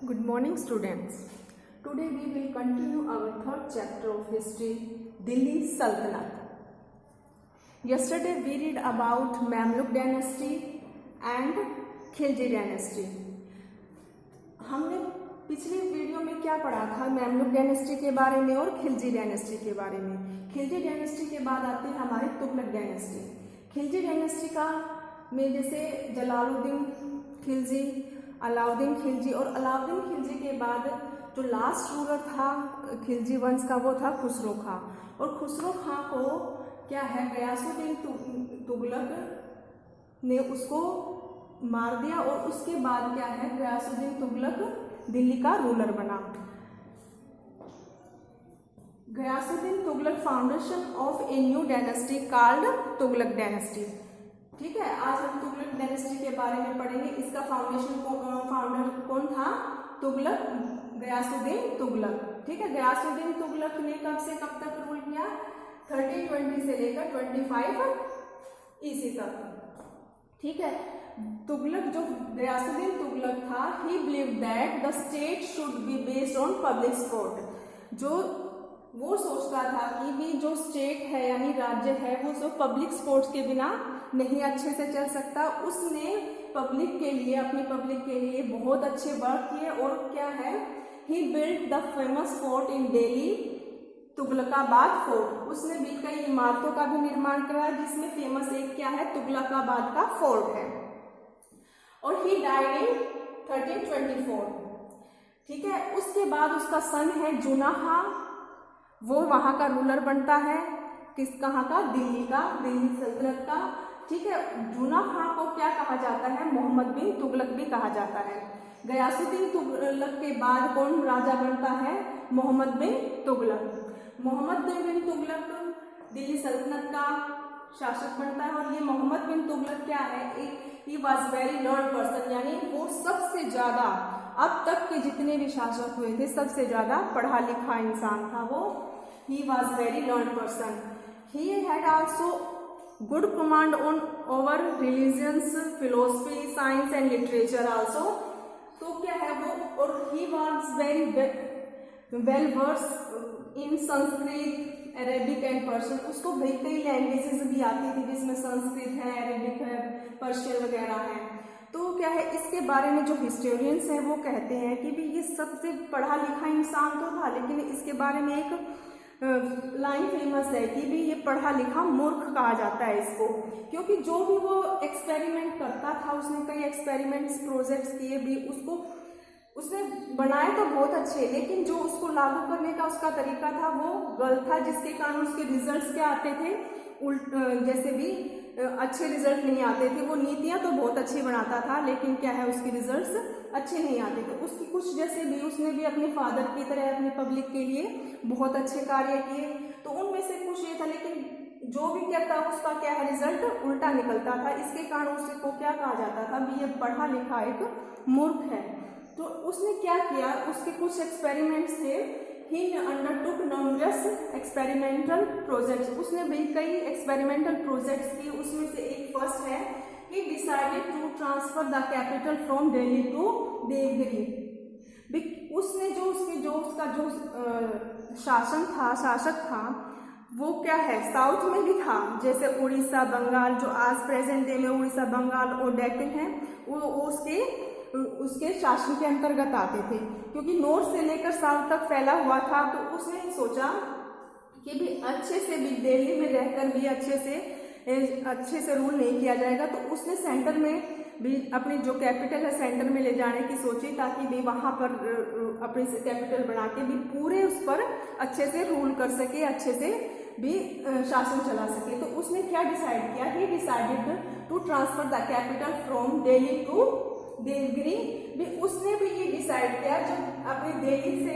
Good morning, students. Today we will continue our third chapter of history, Delhi Sultanate. Yesterday we read about Mamluk dynasty and Khilji dynasty. हमने पिछले video में क्या पढ़ा था? मैमलुक dynasty के बारे में और खिलजी डायनेस्टी के बारे में. खिलजी डायनेस्टी के बाद आती है हमारी तुगलक डायनेस्टी. खिलजी डायनेस्टी का में जैसे जलालुद्दीन खिलजी, अलाउद्दीन खिलजी और अलाउद्दीन खिलजी के बाद जो लास्ट रूलर था खिलजी वंश का वो था खुसरो खां. और खुसरो खां को क्या है गयासुद्दीन तुगलक ने उसको मार दिया और उसके बाद क्या है गयासुद्दीन तुगलक दिल्ली का रूलर बना. Ghiyasuddin Tughlaq foundation of a new dynasty called Tughlaq dynasty. ठीक है, आज हम तुगलक डायनेस्टी के बारे में पढ़ेंगे. इसका फाउंडर कौन था? तुगलक, गयासुद्दीन तुगलक. ठीक है, गयासुद्दीन तुगलक ने कब से कब तक रूल किया? 1320 से लेकर 25 ईसी तक. ठीक है, तुगलक जो गयासुद्दीन तुगलक था, ही believe that the state should be based on public sport. जो वो सोचता था कि भी जो स्टेट है यानी राज्य है वो सब पब्लिक स्पोर्ट्स के बिना नहीं अच्छे से चल सकता. उसने पब्लिक के लिए, अपनी पब्लिक के लिए बहुत अच्छे वर्क किए. और क्या है, he build the famous fort in Delhi, Tughlakabad fort. उसने भी कई इमारतों का भी निर्माण कराया जिसमें फेमस एक क्या है, तुगलकाबाद का फोर्ट है. और ही डाइड इन 1324. ठीक है, उसके बाद उसका सन है जुनाहा, वो वहां का रूलर बनता है. कहाँ का? दिल्ली का, दिल्ली सल्तनत का. ठीक है, जुना खां को क्या कहा जाता है? मोहम्मद बिन तुगलक भी कहा जाता है. गयासुद्दीन तुगलक के बाद कौन राजा बनता है? मोहम्मद बिन तुगलक. मोहम्मद बिन तुगलक दिल्ली सल्तनत का शासक बनता है. और ये मोहम्मद बिन तुगलक क्या है? ही वॉज वेरी लर्न पर्सन, यानी वो सबसे ज्यादा अब तक के जितने भी शासक हुए थे सबसे ज्यादा पढ़ा लिखा इंसान था वो. He was very learn person. He had also good command on over religions, philosophy, science and literature also. तो क्या है वो, और he was very well versed in Sanskrit, Arabic and Persian. उसको कई लैंग्वेजेस भी आती थी जिसमें संस्कृत है, अरेबिक है, पर्शियन वगैरह है. तो क्या है, इसके बारे में जो हिस्टोरियंस हैं वो कहते हैं कि भी ये सबसे पढ़ा लिखा इंसान तो था, लेकिन इसके बारे में एक लाइन फेमस है कि भी ये पढ़ा लिखा मूर्ख कहा जाता है इसको. क्योंकि जो भी वो एक्सपेरिमेंट करता था, उसने कई एक्सपेरिमेंट्स प्रोजेक्ट्स किए भी, उसने बनाए तो बहुत अच्छे, लेकिन जो उसको लागू करने का उसका तरीका था वो गलत था, जिसके कारण उसके रिजल्ट्स क्या आते थे? जैसे भी अच्छे रिजल्ट नहीं आते थे. वो नीतियां तो बहुत अच्छी बनाता था लेकिन क्या है, उसके रिजल्ट्स अच्छे नहीं आते थे. उसकी कुछ जैसे भी उसने भी अपने फादर की तरह अपनी पब्लिक के लिए बहुत अच्छे कार्य किए. तो उनमें से कुछ ये था, लेकिन जो भी कहता उसका क्या है, रिजल्ट उल्टा निकलता था. इसके कारण उसको क्या कहा जाता था? भी ये पढ़ा लिखा एक मूर्ख है. तो उसने क्या किया, उसके कुछ एक्सपेरिमेंट्स थे. ही अंडरटुक numerous एक्सपेरिमेंटल प्रोजेक्ट्स. उसने भी कई एक्सपेरिमेंटल प्रोजेक्ट्स किए. उसमें से एक फर्स्ट है, he decided to transfer the capital from Delhi to Devagiri. उसने उसका शासक था वो क्या है, साउथ में भी था, जैसे उड़ीसा, बंगाल, जो आज प्रेजेंट डे में उड़ीसा, बंगाल और डेक्कन है वो उसके शासन के अंतर्गत आते थे. क्योंकि नॉर्थ से लेकर साउथ तक फैला हुआ था. तो उसने सोचा कि भी अच्छे से भी दिल्ली में रहकर भी अच्छे से रूल नहीं किया जाएगा. तो उसने सेंटर में भी अपनी जो कैपिटल है सेंटर में ले जाने की सोची, ताकि भी वहां पर अपनी कैपिटल बना के भी पूरे उस पर अच्छे से रूल कर सके, अच्छे से भी शासन चला सके. तो उसने क्या डिसाइड किया? He decided to transfer the capital from Delhi to Devagiri. भी उसने भी ये डिसाइड किया जो अपनी दिल्ली से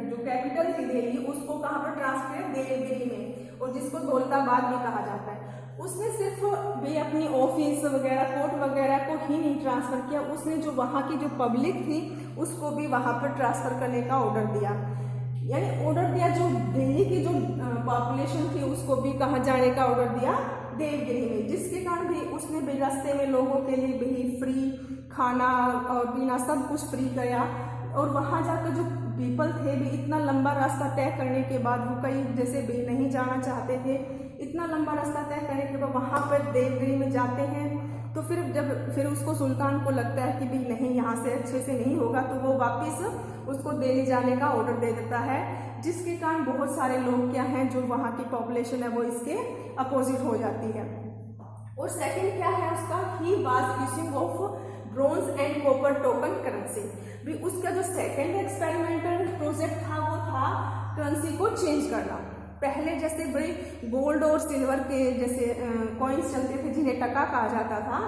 जो कैपिटल थी दिल्ली, उसको कहाँ पर ट्रांसफर किया? देवगिरी में, और जिसको दौलताबाद भी कहा जाता है. उसने सिर्फ भी अपनी ऑफिस वगैरह, कोर्ट वगैरह को ही नहीं ट्रांसफर किया, उसने जो वहाँ की जो पब्लिक थी उसको भी वहाँ पर ट्रांसफर करने का ऑर्डर दिया. यानी ऑर्डर दिया, जो दिल्ली की जो पॉपुलेशन थी उसको भी कहाँ जाने का ऑर्डर दिया? देवगिरी में, जिसके कारण भी उसने भी रास्ते में लोगों के लिए भी फ्री खाना और पीना सब कुछ फ्री किया। और वहाँ जाकर जो पीपल थे भी इतना लंबा रास्ता तय करने के बाद, वो कई जैसे भी नहीं जाना चाहते थे, इतना लंबा रास्ता तय करने के बाद वहाँ पर देवगिरी में जाते हैं। तो फिर उसको सुल्तान को लगता है कि भी नहीं, यहाँ से अच्छे से नहीं होगा, तो वो वापस उसको दिल्ली जाने का ऑर्डर दे देता है, जिसके कारण बहुत सारे लोग क्या हैं, जो वहाँ की पॉपुलेशन है वो इसके अपोजिट हो जाती है। और सेकंड क्या है उसका, he was using of bronze and copper token currency. भी उसका जो सेकंड एक्सपेरिमेंटल प्रोजेक्ट था वो था करेंसी को चेंज करना। पहले जैसे बड़े गोल्ड और सिल्वर के जैसे कॉइन्स चलते थे जिन्हें टका कहा जाता था,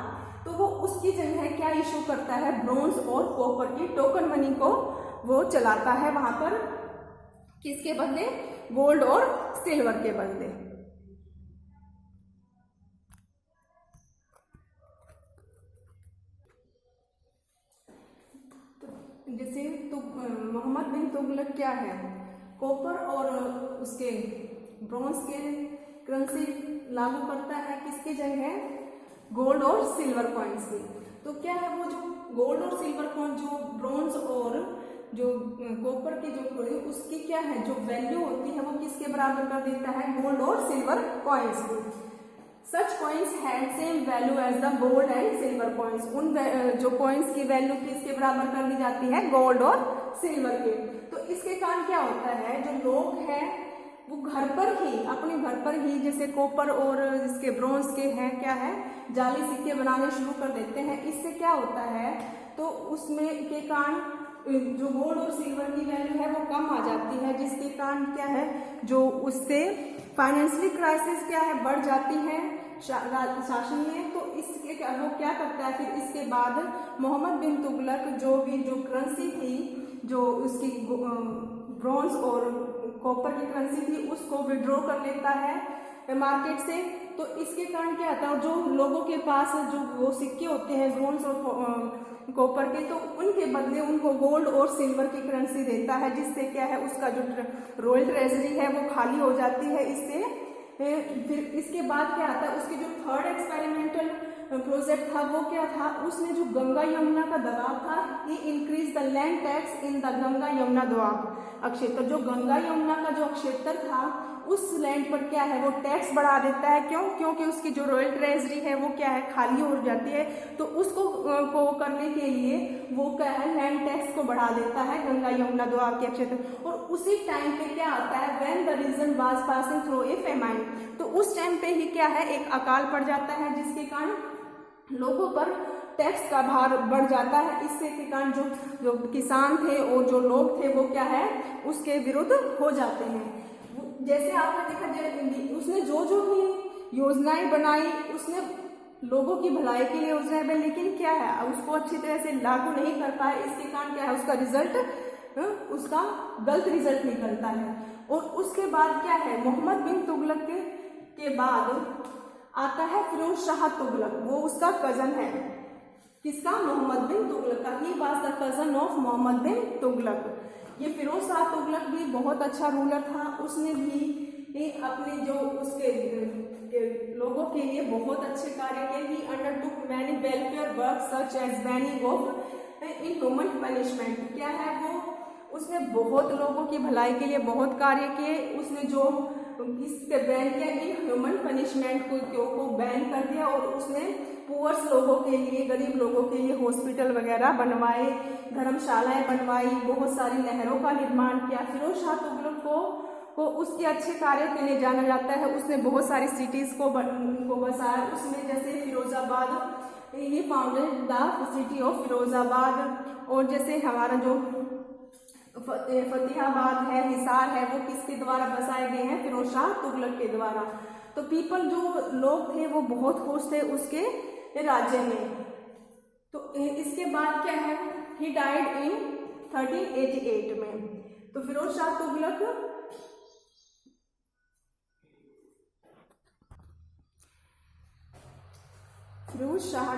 तो वो उसकी जगह क्या इशू करता है, ब्रोंज और कॉपर की टोकन मनी को वो चलाता है वहां पर, किसके बदले, गोल्ड और सिल्वर के बदले। जैसे तो मोहम्मद बिन तुगलक क्या है, कॉपर और उसके ब्रॉन्ज के करेंसी लागू करता है, किसकी जगह, गोल्ड और सिल्वर कॉइन्स की। तो क्या है, वो जो गोल्ड और सिल्वर कॉइन, जो ब्रॉन्ज और जो कॉपर की जो उसकी क्या है, जो वैल्यू होती है वो किसके बराबर कर देता है, गोल्ड और सिल्वर कॉइन्स की। Such coins had same value as the gold and silver coins. उन जो कॉइन्स की वैल्यू किसके बराबर कर दी जाती है, गोल्ड और सिल्वर के। तो इसके कारण क्या होता है, जो लोग हैं वो घर पर ही, अपने घर पर ही जैसे कॉपर और इसके ब्रॉन्ज के हैं क्या है, जाली सिक्के बनाने शुरू कर देते हैं। इससे क्या होता है, तो उसमें के कारण जो गोल्ड और सिल्वर की वैल्यू है वो कम आ जाती है, जिसके कारण क्या है, जो उससे फाइनेंशियली क्राइसिस क्या है, बढ़ जाती है शासन में। तो इसके वो क्या करता है, फिर इसके बाद मोहम्मद बिन तुगलक जो करेंसी थी, जो उसकी ब्रॉन्ज और कॉपर की करेंसी थी, उसको विड्रॉ कर लेता है मार्केट से। तो इसके कारण क्या होता है, जो लोगों के पास जो वो सिक्के होते हैं ब्रॉन्ज और कॉपर के, तो उनके बदले उनको गोल्ड और सिल्वर की करेंसी देता है, जिससे क्या है, उसका जो रॉयल ट्रेजरी है वो खाली हो जाती है इससे। फिर इसके बाद क्या आता है, उसके जो थर्ड एक्सपेरिमेंटल प्रोजेक्ट था वो क्या था, उसने जो गंगा यमुना का दबाव था, he increase the land tax in the Ganga Yamuna Doab क्षेत्र। जो गंगा यमुना का जो क्षेत्र था, उस लैंड पर क्या है, वो टैक्स बढ़ा देता है। क्यों? क्योंकि उसकी जो रॉयल ट्रेजरी है वो क्या है, खाली हो जाती है। तो उसको को करने के लिए वो क्या है, लैंड टैक्स को बढ़ा देता है गंगा यमुना दोआब के क्षेत्र। और उसी टाइम पे क्या आता है, when the region was passing through a famine, तो उस टाइम पे ही क्या है, एक अकाल पड़ जाता है, जिसके कारण लोगों पर टैक्स का भार बढ़ जाता है। इससे के कारण जो किसान थे और जो लोग थे वो क्या है, उसके विरुद्ध हो जाते हैं। जैसे आपने देखा, उसने जो भी योजनाएं बनाई, उसने लोगों की भलाई के लिए योजनाएं बनाई, लेकिन क्या है, उसको अच्छी तरह से लागू नहीं कर पाए। इसके कारण क्या है, उसका रिजल्ट, उसका गलत रिजल्ट निकलता है। और उसके बाद क्या है, मोहम्मद बिन तुगलक के बाद आता है फिरोज शाह तुगलक, वो उसका कजन है, किसका, मोहम्मद बिन तुगलक का। He was the cousin of Muhammad bin Tughlaq. ये फिरोज शाह तुगलक भी बहुत अच्छा रूलर था। उसने भी अपने जो उसके लोगों के लिए बहुत अच्छे कार्य किए। He undertook many welfare work such as banning of inhuman punishment. क्या है वो, उसने बहुत लोगों की भलाई के लिए बहुत कार्य किए। उसने जो इसके बैन किया, इनह्यूमन पनिशमेंट को बैन कर दिया, और उसने पुअर्स लोगों के लिए, गरीब लोगों के लिए हॉस्पिटल वगैरह बनवाए, धर्मशालाएं बनवाई, बहुत सारी नहरों का निर्माण किया। फिरोज शाह तुगलक को उसके अच्छे कार्यों के लिए जाना जाता है। उसने बहुत सारी सिटीज को बसाया। उसमें जैसे Firozabad, he founded the city of Firozabad. और जैसे हमारा जो फतेहाबाद है, हिसार है, वो किसके द्वारा बसाए गए हैं, फिरोज शाह तुगलक के द्वारा। तो पीपल, जो लोग थे वो बहुत खुश थे उसके राज्य में। तो इसके बाद क्या है, ही डाइड इन 1388 में। तो फिरोज शाह तुगलक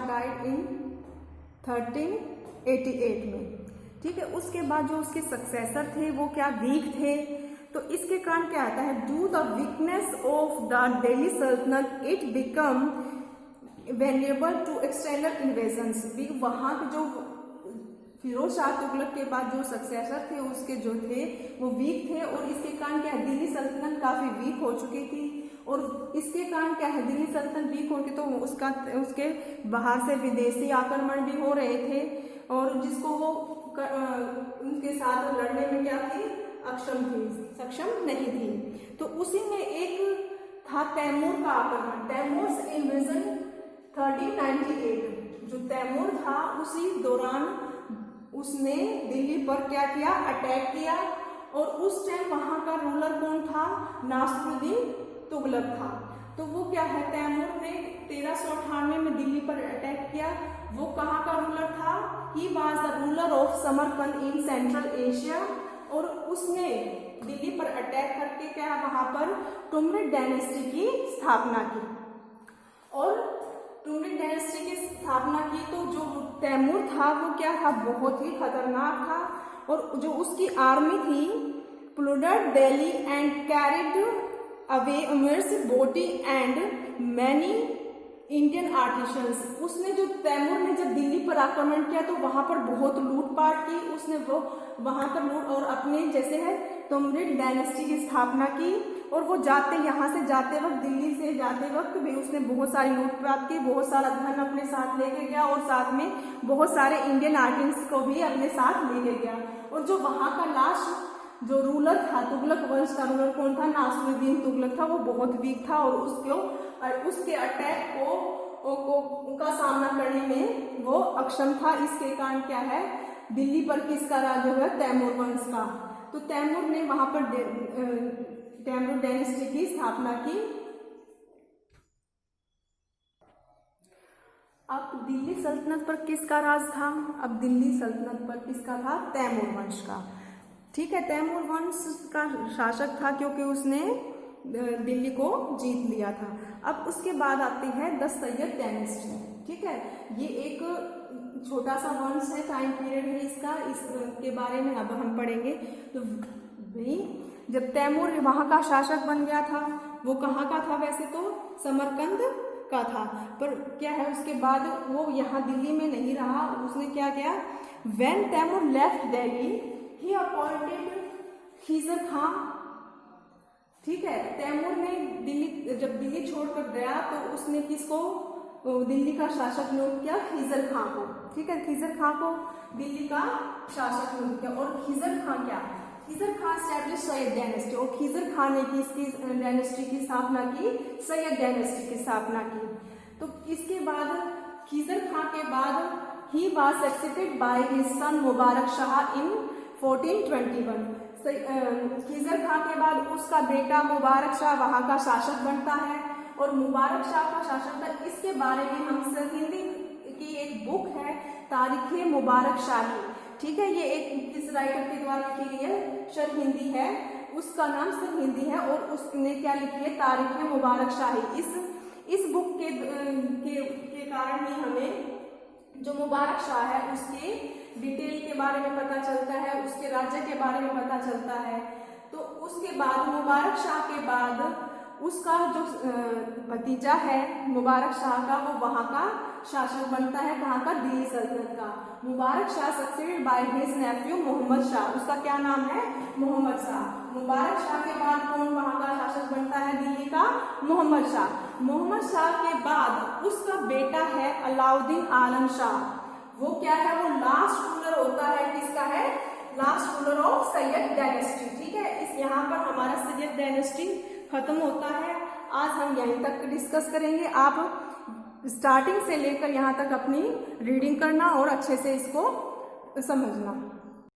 डाइड इन 1388 में। ठीक है, उसके बाद जो उसके सक्सेसर थे वो क्या वीक थे, तो इसके कारण क्या आता है, due the weakness of the Delhi Sultanate it become valuable to external invasions. भी वहाँ के जो फिरोज शाह तुगलक के बाद जो सक्सेसर थे उसके जो थे वो वीक थे, और इसके कारण क्या है, दिल्ली सल्तनत काफी वीक हो चुकी थी, और इसके कारण क्या है, दिल्ली सल्तनत वीक होगी तो उसके बाहर से विदेशी आक्रमण भी हो रहे थे, और जिसको वो उनके साथ लड़ने में क्या थी, सक्षम नहीं थी। तो उसी में एक था तैमूर का आक्रमण, तैमूर्स इन्वेजन 1398। जो तैमूर था उसी दौरान उसने दिल्ली पर क्या किया, अटैक किया, और उस टाइम वहां का रूलर कौन था, नासिरुद्दीन तुगलक था। तो वो क्या है, तैमूर ने 1398 में दिल्ली पर अटैक किया। वो कहाँ का रूलर था, ही was the ruler of Samarkand in central Asia, और उसने दिल्ली पर अटैक करके क्या वहां पर तुगलक डायनेस्टी की स्थापना की, और तुगलक डायनेस्टी की स्थापना की। तो जो तैमूर था वो क्या था, बहुत ही खतरनाक था, और जो उसकी आर्मी थी प्लूडर्ड दिल्ली एंड कैरिड अवे अमीर्स बोटी एंड मैनी इंडियन आर्टिशंस। उसने जो तैमूर ने जब दिल्ली पर आक्रमण किया तो वहां पर बहुत लूटपाट की उसने, वो वहां पर लूट और अपने जैसे है तुगलक डायनेस्टी की स्थापना की। और वो यहाँ से जाते वक्त, दिल्ली से जाते वक्त भी उसने बहुत सारी लूटपाट की, बहुत सारा धन अपने साथ लेके गया, और साथ में बहुत सारे इंडियन आर्टिस्ट को भी अपने साथ लेके गया। और जो वहां का लास्ट जो रूलर था, तुगलक वंश का रूलर कौन था, नासिरुद्दीन तुगलक था, वो बहुत वीक था, और उसके अटैक को का सामना करने में वो अक्षम था। इसके कारण क्या है, दिल्ली पर किसका राज हुआ, तैमूर वंश का। तो तैमूर ने वहां पर तैमूर डायनेस्टी की स्थापना की। अब दिल्ली सल्तनत पर किसका राज था, अब दिल्ली सल्तनत पर किसका था, तैमूर वंश का। ठीक है, तैमूर वंश का शासक था क्योंकि उसने दिल्ली को जीत लिया था। अब उसके बाद आती है द सैयद डायनेस्टी। ठीक है, ये एक छोटा सा वंश है, टाइम पीरियड है इसका, इसके बारे में अब हम पढ़ेंगे। तो भाई जब तैमूर वहां का शासक बन गया था, वो कहाँ का था, वैसे तो समरकंद का था, पर क्या है उसके बाद वो यहाँ दिल्ली में नहीं रहा। उसने क्या किया, when Timur left Delhi he appointed Khizr Khan. ठीक है, तैमूर ने जब दिल्ली छोड़कर गया तो उसने किसको, दिल्ली का शासक नियुक्त किया, खिजर खां को। ठीक है, खिजर खां को दिल्ली का शासक नियुक्त किया। और खिजर खां क्या, खिजर खां एस्टैब्लिश सैयद डायनेस्टी, और खिजर खां ने किसकी डायनेस्टी की स्थापना की, सैयद डायनेस्टी की स्थापना की। तो इसके बाद खिजर खां के बाद he was succeeded by his son Mubarak Shah in 1421। Khizr Khan के बाद उसका बेटा मुबारक शाह वहां का शासक बनता है, और मुबारक शाह का शासन था। इसके बारे में हम हिंदी की एक बुक है तारीख मुबारक शाही। ठीक है, ये एक किस राइटर के द्वारा लिखी गई है, सर हिंदी है, उसका नाम सर हिंदी है, और उसने क्या लिखी है, तारीख मुबारक शाही। इस बुक के कारण ही हमें जो मुबारक शाह है उसके डिटेल के बारे में पता चलता है, उसके राज्य के बारे में पता चलता है। तो उसके बाद मुबारक शाह के बाद उसका जो भतीजा है मुबारक शाह का, वो वहां का शासक बनता है, वहां का दिल्ली सल्तनत का। Mubarak Shah succeeded by his nephew Muhammad Shah, उसका क्या नाम है, मोहम्मद शाह। मुबारक शाह के बाद कौन वहां का शासक बनता है दिल्ली का, मोहम्मद शाह। मोहम्मद शाह के बाद उसका बेटा है अलाउद्दीन आलम शाह। वो क्या है, वो लास्ट रूलर होता है, किसका है, last ruler of Syed dynasty. ठीक है, इस यहाँ पर हमारा सैयद डायनेस्टी खत्म होता है। आज हम यहीं तक डिस्कस करेंगे। आप स्टार्टिंग से लेकर यहाँ तक अपनी रीडिंग करना और अच्छे से इसको समझना।